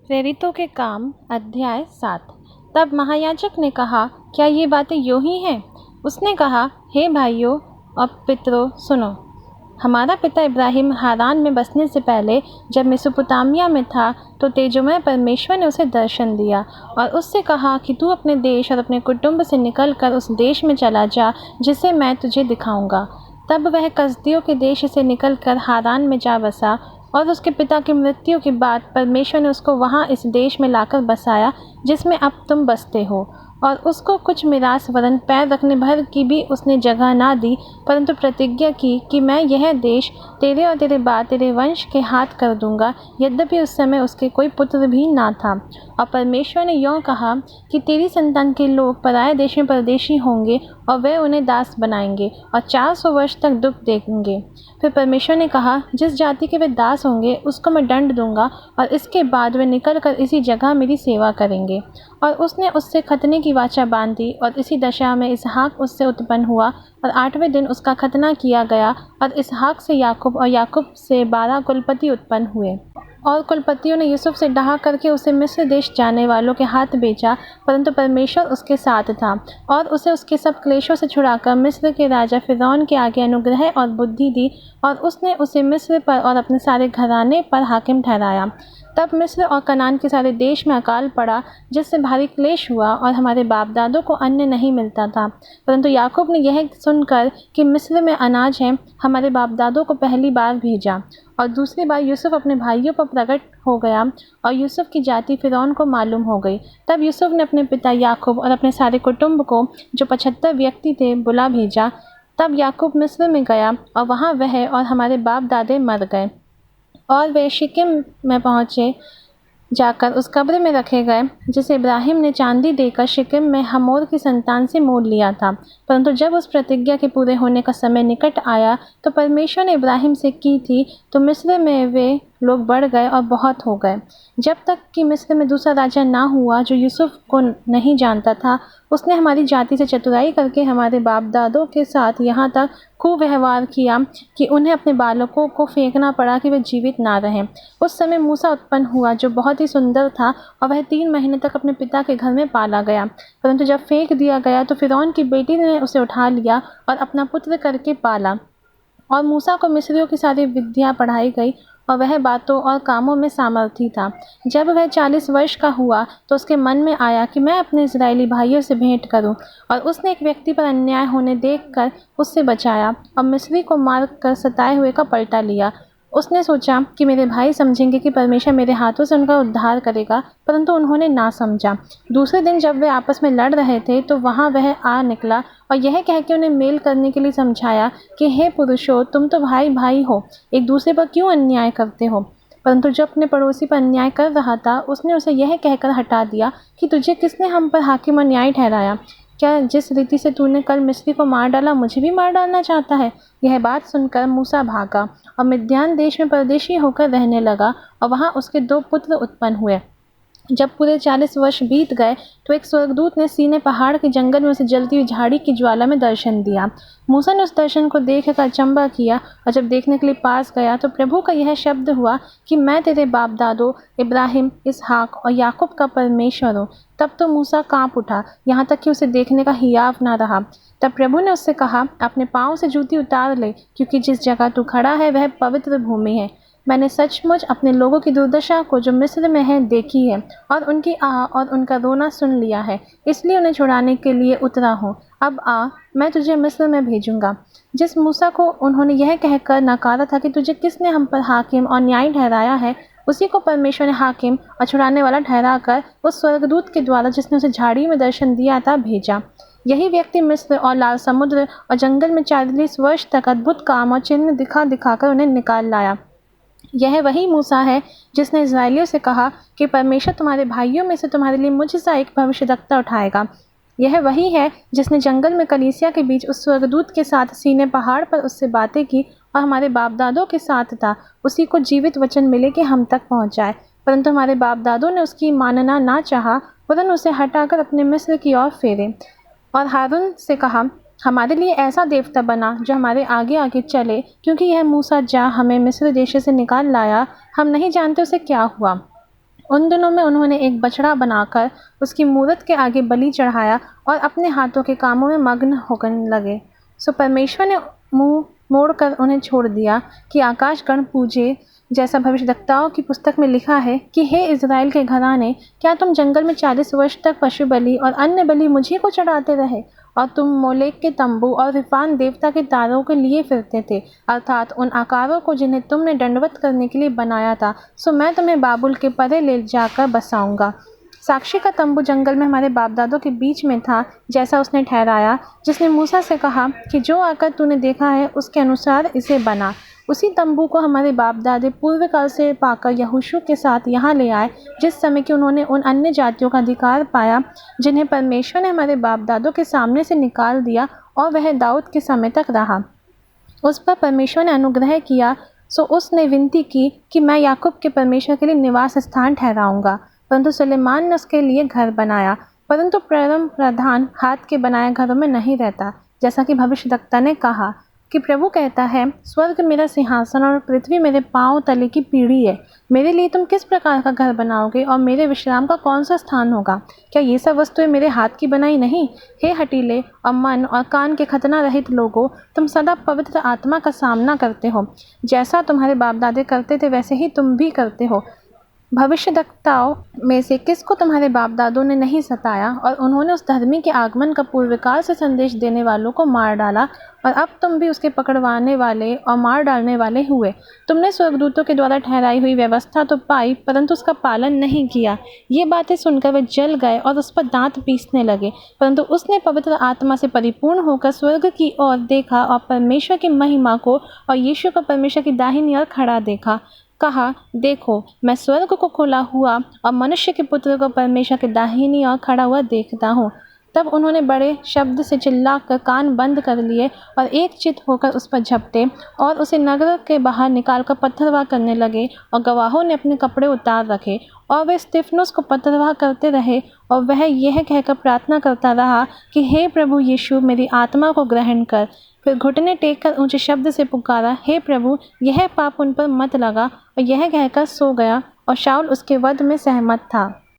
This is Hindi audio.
प्रेरितों के काम अध्याय 7। तब महायाजक ने कहा, क्या ये बातें यूं ही हैं? उसने कहा, हे भाइयों और पितरों, सुनो। हमारा पिता इब्राहिम हारान में बसने से पहले जब मेसोपोटामिया में था तो तेजोमय परमेश्वर ने उसे दर्शन दिया और उससे कहा कि तू अपने देश और अपने कुटुंब से निकलकर उस देश में चला जा जिसे मैं तुझे दिखाऊंगा। तब वह कसदियों के देश से निकलकर हारान में जा बसा और उसके पिता की मृत्यु के बाद परमेश्वर ने उसको वहाँ इस देश में लाकर बसाया जिसमें अब तुम बसते हो। और उसको कुछ मिरास वरन पैर रखने भर की भी उसने जगह ना दी, परंतु प्रतिज्ञा की कि मैं यह देश तेरे और तेरे बाद तेरे वंश के हाथ कर दूंगा। यद्यपि उस समय उसके कोई पुत्र भी ना था। और परमेश्वर ने यों कहा कि तेरी संतान के लोग पराए देश में परदेशी होंगे और वे उन्हें दास बनाएंगे और 400 वर्ष तक दुख देंगे। फिर परमेश्वर ने कहा, जिस जाति के वे दास होंगे उसको मैं दंड दूंगा और इसके बाद वे निकल कर इसी जगह मेरी सेवा करेंगे। और उसने उससे खतने की वाचा बांधी और इसी दशा में इसहाक उससे उत्पन्न हुआ और 8वें दिन उसका खतना किया गया और इसहाक से याकूब और याकूब से 12 कुलपति उत्पन्न हुए। और कुलपतियों ने यूसुफ से डाह करके उसे मिस्र देश जाने वालों के हाथ बेचा, परंतु परमेश्वर उसके साथ था और उसे उसके सब क्लेशों से छुड़ाकर मिस्र के राजा फिरौन के आगे अनुग्रह और बुद्धि दी और उसने उसे मिस्र पर और अपने सारे घराने पर हाकिम ठहराया। तब मिस्र और कनान के सारे देश में अकाल पड़ा जिससे भारी क्लेश हुआ और हमारे बाप दादों को अन्न नहीं मिलता था। परंतु याकूब ने यह सुनकर कि मिस्र में अनाज है हमारे बाप दादों को पहली बार भेजा। और दूसरी बार यूसुफ अपने भाइयों पर प्रकट हो गया और यूसुफ की जाति फिरौन को मालूम हो गई। तब यूसुफ ने अपने पिता याकूब और अपने सारे कुटुंब को जो 75 व्यक्ति थे बुला भेजा। तब याकूब मिस्र में गया और वहाँ वह और हमारे बाप दादे मर गए और वे शिकिम में पहुँचे। जाकर उस कब्र में रखे गए जिसे इब्राहिम ने चांदी देकर शिकिम में हमोर की संतान से मोल लिया था। परंतु जब उस प्रतिज्ञा के पूरे होने का समय निकट आया तो परमेश्वर ने इब्राहिम से की थी, तो मिस्र में वे लोग बढ़ गए और बहुत हो गए, जब तक कि मिस्र में दूसरा राजा ना हुआ जो यूसुफ को नहीं जानता था। उसने हमारी जाति से चतुराई करके हमारे बाप दादों के साथ यहाँ तक खूब व्यवहार किया कि उन्हें अपने बालकों को फेंकना पड़ा कि वे जीवित ना रहें। उस समय मूसा उत्पन्न हुआ जो बहुत ही सुंदर था और वह 3 महीने तक अपने पिता के घर में पाला गया। परंतु जब फेंक दिया गया तो फिरौन की बेटी ने उसे उठा लिया और अपना पुत्र करके पाला। और मूसा को मिस्रियों की सारी विद्या पढ़ाई गई और वह बातों और कामों में सामर्थी था। जब वह 40 वर्ष का हुआ तो उसके मन में आया कि मैं अपने इस्राएली भाइयों से भेंट करूं, और उसने एक व्यक्ति पर अन्याय होने देखकर उससे बचाया और मिस्री को मार कर सताए हुए का पलटा लिया। उसने सोचा कि मेरे भाई समझेंगे कि परमेश्वर मेरे हाथों से उनका उद्धार करेगा, परंतु उन्होंने ना समझा। दूसरे दिन जब वे आपस में लड़ रहे थे तो वहाँ वह आ निकला और यह कह के उन्हें मेल करने के लिए समझाया कि हे पुरुषों, तुम तो भाई भाई हो, एक दूसरे पर क्यों अन्याय करते हो। परंतु जब अपने पड़ोसी पर अन्याय कर रहा था उसने उसे यह कहकर हटा दिया कि तुझे किसने हम पर हाकिम और न्याय ठहराया? क्या जिस रीति से तूने कल मिस्री को मार डाला मुझे भी मार डालना चाहता है? यह बात सुनकर मूसा भागा और मिद्यान देश में परदेशी होकर रहने लगा और वहाँ उसके 2 पुत्र उत्पन्न हुए। जब पूरे 40 वर्ष बीत गए तो एक स्वर्गदूत ने सीने पहाड़ के जंगल में उसे जलती हुई झाड़ी की ज्वाला में दर्शन दिया। मूसा ने उस दर्शन को देखकर अचंभा किया और जब देखने के लिए पास गया तो प्रभु का यह शब्द हुआ कि मैं तेरे बाप दादों इब्राहिम, इसहाक और याकूब का परमेश्वर हूँ। तब तो मूसा कांप उठा, यहाँ तक कि उसे देखने का हियाव ना रहा। तब प्रभु ने उससे कहा, अपने पाँव से जूती उतार ले, क्योंकि जिस जगह तू खड़ा है वह पवित्र भूमि है। मैंने सचमुच अपने लोगों की दुर्दशा को जो मिस्र में है देखी है और उनकी आह और उनका रोना सुन लिया है, इसलिए उन्हें छुड़ाने के लिए उतरा हूँ। अब आ, मैं तुझे मिस्र में भेजूंगा। जिस मूसा को उन्होंने यह कहकर नकारा था कि तुझे किसने हम पर हाकिम और न्याय ठहराया है, उसी को परमेश्वर ने हाकिम और छुड़ाने वाला ठहरा कर उस स्वर्गदूत के द्वारा जिसने उसे झाड़ी में दर्शन दिया था भेजा। यही व्यक्ति मिस्र और लाल समुद्र और जंगल में 40 वर्ष तक अद्भुत काम और चिन्ह दिखा दिखाकर उन्हें निकाल लाया। यह वही मूसा है जिसने इस्राएलियों से कहा कि परमेश्वर तुम्हारे भाइयों में से तुम्हारे लिए मुझ सा एक भविष्यद्वक्ता उठाएगा। यह वही है जिसने जंगल में कलीसिया के बीच उस स्वर्गदूत के साथ सीने पहाड़ पर उससे बातें की और हमारे बाप दादों के साथ था, उसी को जीवित वचन मिले कि हम तक पहुँचाए। परंतु हमारे बाप दादों ने उसकी मानना ना चाहा, वरन उसे हटाकर अपने मिस्र की ओर फेरे। और हारून से कहा, हमारे लिए ऐसा देवता बना जो हमारे आगे आगे चले, क्योंकि यह मूसा जा हमें मिस्र देश से निकाल लाया, हम नहीं जानते उसे क्या हुआ। उन दिनों में उन्होंने एक बछड़ा बनाकर उसकी मूरत के आगे बलि चढ़ाया और अपने हाथों के कामों में मग्न होने लगे। सो परमेश्वर ने मुंह मोड़कर उन्हें छोड़ दिया कि आकाश गण पूजे, जैसा भविष्यद्वक्ताओं की पुस्तक में लिखा है कि हे इज़राइल के घराने, क्या तुम जंगल में 40 वर्ष तक पशु बलि और अन्य बलि मुझी को चढ़ाते रहे, और तुम मोलेक के तंबू और रिफान देवता के तारों के लिए फिरते थे, अर्थात उन आकारों को जिन्हें तुमने दंडवत करने के लिए बनाया था। सो मैं तुम्हें बाबुल के परे ले जाकर बसाऊंगा। साक्षी का तंबू जंगल में हमारे बाप दादों के बीच में था, जैसा उसने ठहराया, जिसने मूसा से कहा कि जो आकर तूने देखा है उसके अनुसार इसे बना। उसी तंबू को हमारे बाप दादे पूर्व काल से पाकर यहोशू के साथ यहाँ ले आए, जिस समय कि उन्होंने उन अन्य जातियों का अधिकार पाया जिन्हें परमेश्वर ने हमारे बाप दादों के सामने से निकाल दिया, और वह दाऊद के समय तक रहा। उस पर परमेश्वर ने अनुग्रह किया, सो उसने विनती की कि मैं याकूब के परमेश्वर के लिए निवास स्थान ठहराऊंगा। परंतु सुलेमान ने उसके लिए घर बनाया, परंतु परम प्रधान हाथ के बनाए घरों में नहीं रहता, जैसा कि भविष्यद्वक्ता ने कहा कि प्रभु कहता है, स्वर्ग मेरा सिंहासन और पृथ्वी मेरे पांव तले की पीढ़ी है। मेरे लिए तुम किस प्रकार का घर बनाओगे, और मेरे विश्राम का कौन सा स्थान होगा? क्या ये सब वस्तुएं मेरे हाथ की बनाई नहीं? हे हठीले और मन और कान के खतना रहित लोगों, तुम सदा पवित्र आत्मा का सामना करते हो। जैसा तुम्हारे बाप दादे करते थे वैसे ही तुम भी करते हो। भविष्यद्वक्ताओं में से किसको तुम्हारे बाप दादों ने नहीं सताया, और उन्होंने उस धर्मी के आगमन का पूर्वकाल से संदेश देने वालों को मार डाला, और अब तुम भी उसके पकड़वाने वाले और मार डालने वाले हुए। तुमने स्वर्गदूतों के द्वारा ठहराई हुई व्यवस्था तो पाई, परंतु उसका पालन नहीं किया। ये बातें सुनकर वे जल गए और उस पर दांत पीसने लगे। परंतु उसने पवित्र आत्मा से परिपूर्ण होकर स्वर्ग की ओर देखा और परमेश्वर की महिमा को और यीशु को परमेश्वर की दाहिनी ओर खड़ा देखा। कहा, देखो, मैं स्वर्ग को खुला हुआ और मनुष्य के पुत्र को परमेश्वर के दाहिनी ओर खड़ा हुआ देखता हूँ। तब उन्होंने बड़े शब्द से चिल्लाकर कान बंद कर लिए और एक चित होकर उस पर झपटे और उसे नगर के बाहर निकालकर पत्थरवाह करने लगे, और गवाहों ने अपने कपड़े उतार रखे और वे स्तिफनुस को पत्थरवाह करते रहे, और वह यह कहकर प्रार्थना करता रहा कि हे प्रभु यीशु, मेरी आत्मा को ग्रहण कर। फिर घुटने टेक कर ऊंचे शब्द से पुकारा, हे प्रभु, यह पाप उन पर मत लगा, और यह कहकर सो गया, और शाऊल उसके वध में सहमत था।